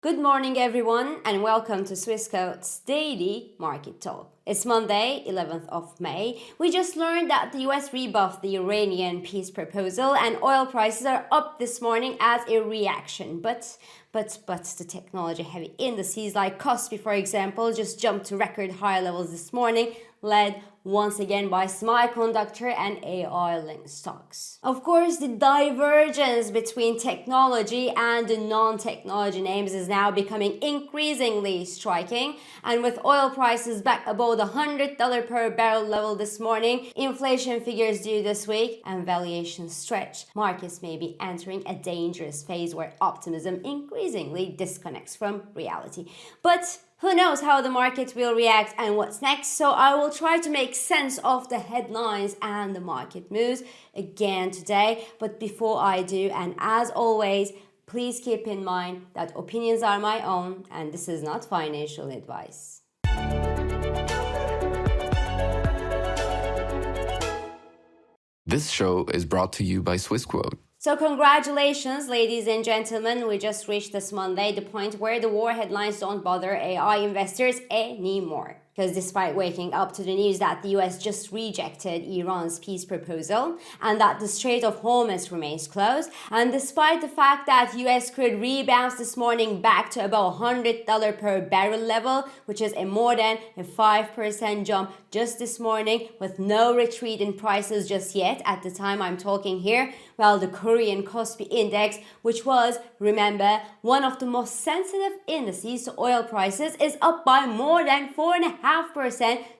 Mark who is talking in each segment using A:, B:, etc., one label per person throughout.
A: Good morning, everyone, and welcome to Swissquote's Daily Market Talk. It's Monday, 11th of May. We just learned that the US rebuffed the Iranian peace proposal and oil prices are up this morning as a reaction. But the technology-heavy indices like Kospi, for example, just jumped to record high levels this morning, led once again by semiconductor and AI-linked stocks. Of course, the divergence between technology and the non-technology names is now becoming increasingly striking, and with oil prices back above the $100 per barrel level this morning, inflation figures due this week, and valuations stretch, markets may be entering a dangerous phase where optimism increasingly disconnects from reality. But who knows how the market will react and what's next, so I will try to make sense of the headlines and the market moves again today. But before I do, and as always, please keep in mind that opinions are my own and this is not financial advice.
B: This show is brought to you by Swissquote.
A: So congratulations, ladies and gentlemen. We just reached this Monday the point where the war headlines don't bother AI investors anymore. Because despite waking up to the news that the US just rejected Iran's peace proposal and that the Strait of Hormuz remains closed, and despite the fact that US crude rebounds this morning back to about $100 per barrel level, which is a more than a 5% jump just this morning with no retreat in prices just yet at the time I'm talking here, well, the Korean Kospi index, which was, remember, one of the most sensitive indices to oil prices, is up by more than 4.5%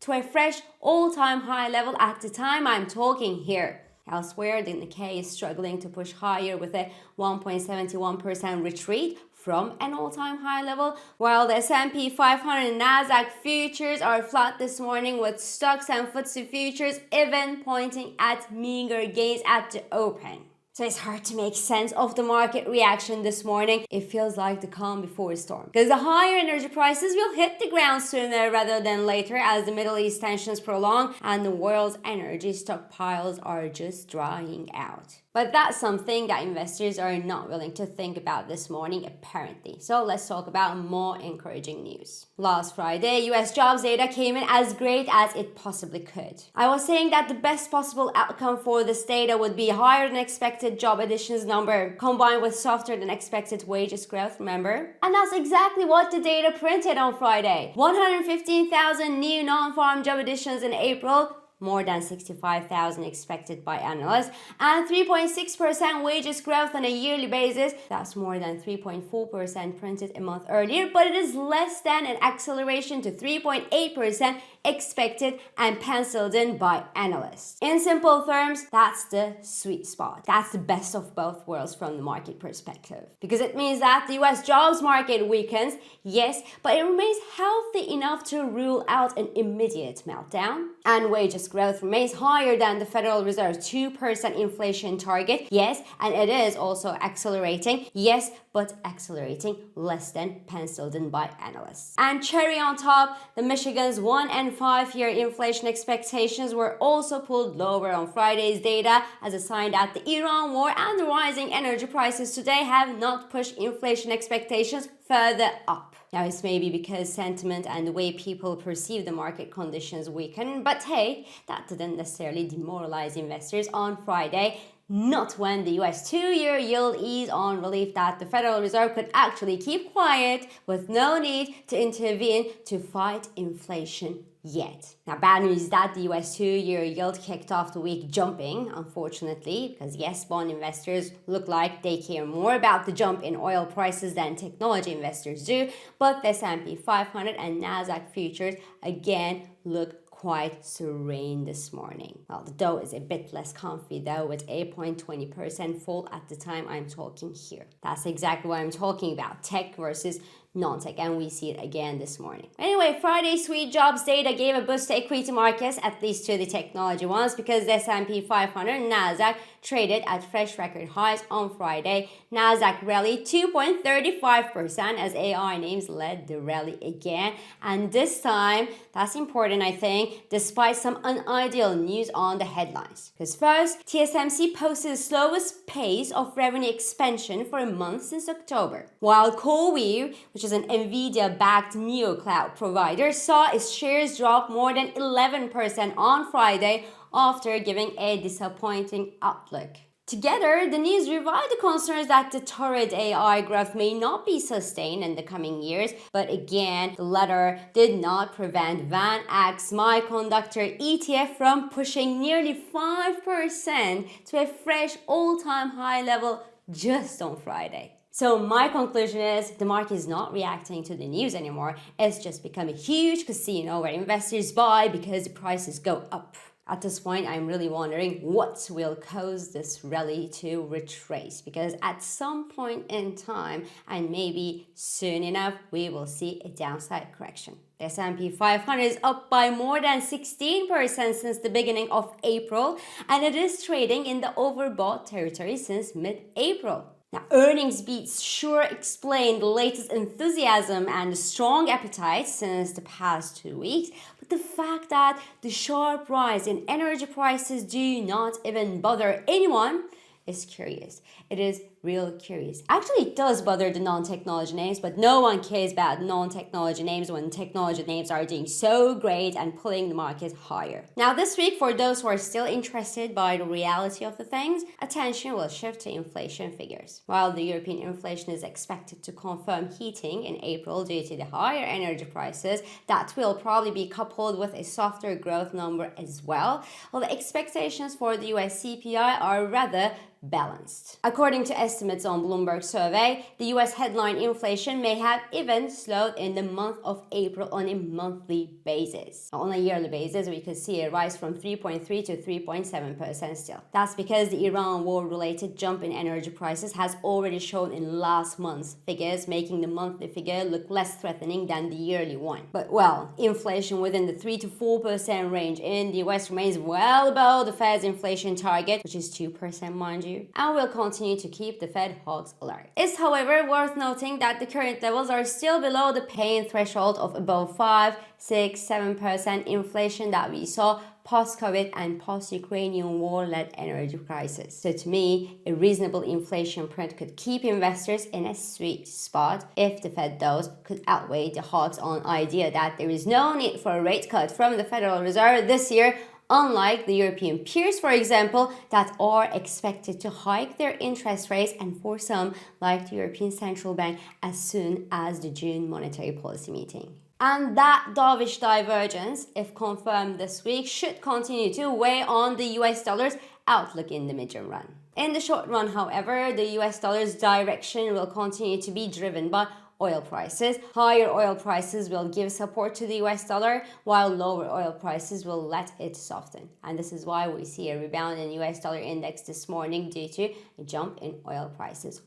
A: to a fresh all-time high level at the time I'm talking here. Elsewhere, the Nikkei is struggling to push higher with a 1.71% retreat from an all-time high level, while the S&P 500 and Nasdaq futures are flat this morning, with stocks and FTSE futures even pointing at meager gains at the open. So it's hard to make sense of the market reaction this morning. It feels like the calm before a storm. Because the higher energy prices will hit the ground sooner rather than later as the Middle East tensions prolong and the world's energy stockpiles are just drying out. But that's something that investors are not willing to think about this morning, apparently. So let's talk about more encouraging news. Last Friday, US jobs data came in as great as it possibly could. I was saying that the best possible outcome for this data would be higher than expected job additions number combined with softer than expected wages growth, remember? And that's exactly what the data printed on Friday. 115,000 new non-farm job additions in April, more than 65,000 expected by analysts, and 3.6% wages growth on a yearly basis. That's more than 3.4% printed a month earlier, but it is less than an acceleration to 3.8% expected and penciled in by analysts. In simple terms, that's the sweet spot. That's the best of both worlds from the market perspective. Because it means that the US jobs market weakens, yes, but it remains healthy enough to rule out an immediate meltdown. And wages growth remains higher than the Federal Reserve's 2% inflation target, yes, and it is also accelerating, yes, but accelerating less than penciled in by analysts. And cherry on top, the Michigan's 1 and 5-year inflation expectations were also pulled lower on Friday's data as a sign that the Iran war and the rising energy prices today have not pushed inflation expectations further up. Now, it's maybe because sentiment and the way people perceive the market conditions weaken, but hey, that didn't necessarily demoralize investors on Friday. Not when the US 2-year yield eased on relief that the Federal Reserve could actually keep quiet with no need to intervene to fight inflation yet. Now, bad news is that the US 2-year yield kicked off the week jumping, unfortunately, because yes, bond investors look like they care more about the jump in oil prices than technology investors do, but the S&P 500 and Nasdaq futures again look quite serene this morning. Well, the Dow is a bit less comfy though, with 8.20% fall at the time I'm talking here. That's exactly what I'm talking about. Tech versus non-tech, and we see it again this morning. Anyway, Friday's sweet jobs data gave a boost to equity markets, at least to the technology ones, because the S&P 500 and Nasdaq traded at fresh record highs on Friday. Nasdaq rallied 2.35% as AI names led the rally again, and this time, that's important I think, despite some unideal news on the headlines. Because first, TSMC posted the slowest pace of revenue expansion for a month since October, while CoreWeave, which is an NVIDIA-backed neo-cloud provider, saw its shares drop more than 11% on Friday after giving a disappointing outlook. Together, the news revived the concerns that the torrid AI growth may not be sustained in the coming years, but again, the latter did not prevent VanEck Semiconductor ETF from pushing nearly 5% to a fresh all-time high level just on Friday. So my conclusion is the market is not reacting to the news anymore. It's just become a huge casino where investors buy because the prices go up. At this point, I'm really wondering what will cause this rally to retrace, because at some point in time, and maybe soon enough, we will see a downside correction. The S&P 500 is up by more than 16% since the beginning of April, and it is trading in the overbought territory since mid-April. Now, earnings beats sure explain the latest enthusiasm and strong appetite since the past 2 weeks, but the fact that the sharp rise in energy prices do not even bother anyone is curious. It is real curious. Actually, it does bother the non-technology names, but no one cares about non-technology names when technology names are doing so great and pulling the market higher. Now, this week, for those who are still interested by the reality of the things, attention will shift to inflation figures. While the European inflation is expected to confirm heating in April due to the higher energy prices, that will probably be coupled with a softer growth number as well. Well, the expectations for the US CPI are rather balanced. According to estimates on Bloomberg survey, the US headline inflation may have even slowed in the month of April on a monthly basis. On a yearly basis, we could see a rise from 3.3 to 3.7% still. That's because the Iran war-related jump in energy prices has already shown in last month's figures, making the monthly figure look less threatening than the yearly one. But well, inflation within the 3 to 4% range in the US remains well above the Fed's inflation target, which is 2%, mind you, and will continue to keep the Fed hawks alert. It's, however, worth noting that the current levels are still below the pain threshold of above 5, 6, 7% inflation that we saw post-COVID and post-Ukrainian war-led energy crisis. So to me, a reasonable inflation print could keep investors in a sweet spot if the Fed dose could outweigh the hawks on idea that there is no need for a rate cut from the Federal Reserve this year, unlike the European peers, for example, that are expected to hike their interest rates, and for some, like the European Central Bank, as soon as the June monetary policy meeting. And that dovish divergence, if confirmed this week, should continue to weigh on the US dollar's outlook in the medium run. In the short run, however, the US dollar's direction will continue to be driven by oil prices. Higher oil prices will give support to the US dollar, while lower oil prices will let it soften. And this is why we see a rebound in US dollar index this morning due to a jump in oil prices.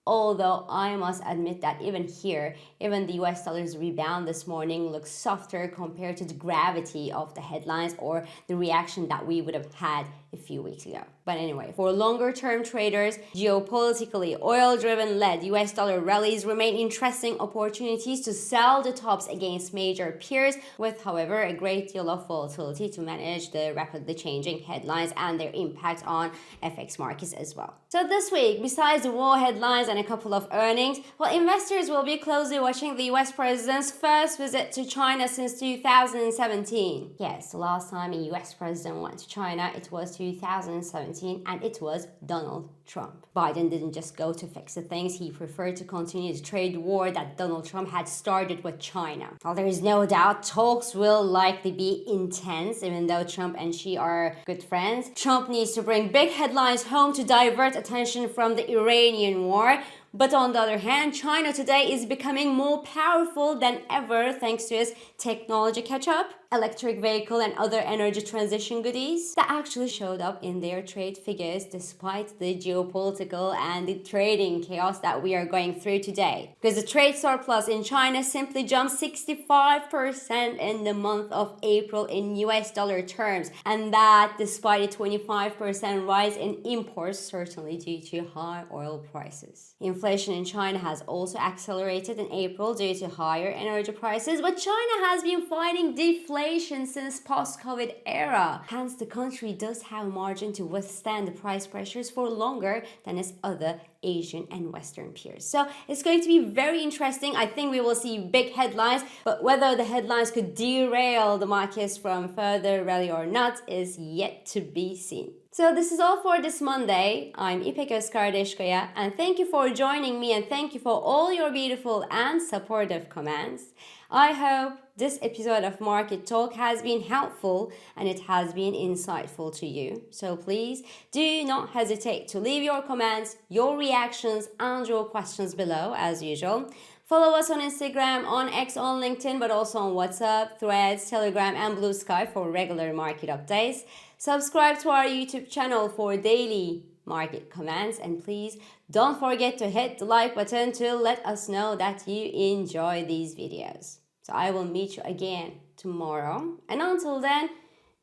A: Although I must admit that even here, even the US dollar's rebound this morning looks softer compared to the gravity of the headlines or the reaction that we would have had a few weeks ago. But anyway, for longer-term traders, geopolitically oil-driven led US dollar rallies remain interesting opportunities to sell the tops against major peers, with, however, a great deal of volatility to manage the rapidly changing headlines and their impact on FX markets as well. So this week, besides the war headlines and a couple of earnings, well, investors will be closely watching the US president's first visit to China since 2017. Yes, the last time a US president went to China, it was 2017, and it was Donald Trump. Biden didn't just go to fix the things, he preferred to continue the trade war that Donald Trump had started with China. While there is no doubt talks will likely be intense, even though Trump and Xi are good friends, Trump needs to bring big headlines home to divert attention from the Iranian war. But on the other hand, China today is becoming more powerful than ever thanks to its technology catch-up. electric vehicle and other energy transition goodies that actually showed up in their trade figures despite the geopolitical and the trading chaos that we are going through today. Because the trade surplus in China simply jumped 65% in the month of April in US dollar terms, and that despite a 25% rise in imports, certainly due to high oil prices. Inflation in China has also accelerated in April due to higher energy prices, but China has been fighting deflation since post-COVID era. Hence, the country does have margin to withstand the price pressures for longer than its other Asian and Western peers. So it's going to be very interesting. I think we will see big headlines, but whether the headlines could derail the markets from further rally or not is yet to be seen. So this is all for this Monday. I'm İpek Özkardeşkaya, and thank you for joining me, and thank you for all your beautiful and supportive comments. I hope this episode of Market Talk has been helpful and it has been insightful to you. So please do not hesitate to leave your comments, your reactions, and your questions below as usual. Follow us on Instagram, on X, on LinkedIn, but also on WhatsApp, Threads, Telegram, and Blue Sky for regular market updates. Subscribe to our YouTube channel for daily market comments, and please don't forget to hit the like button to let us know that you enjoy these videos. So I will meet you again tomorrow, and until then,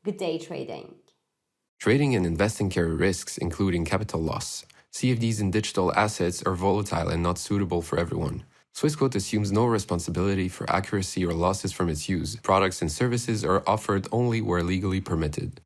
A: good day trading.
B: Trading and investing carry risks, including capital loss. CFDs in digital assets are volatile and not suitable for everyone. Swissquote assumes no responsibility for accuracy or losses from its use. Products and services are offered only where legally permitted.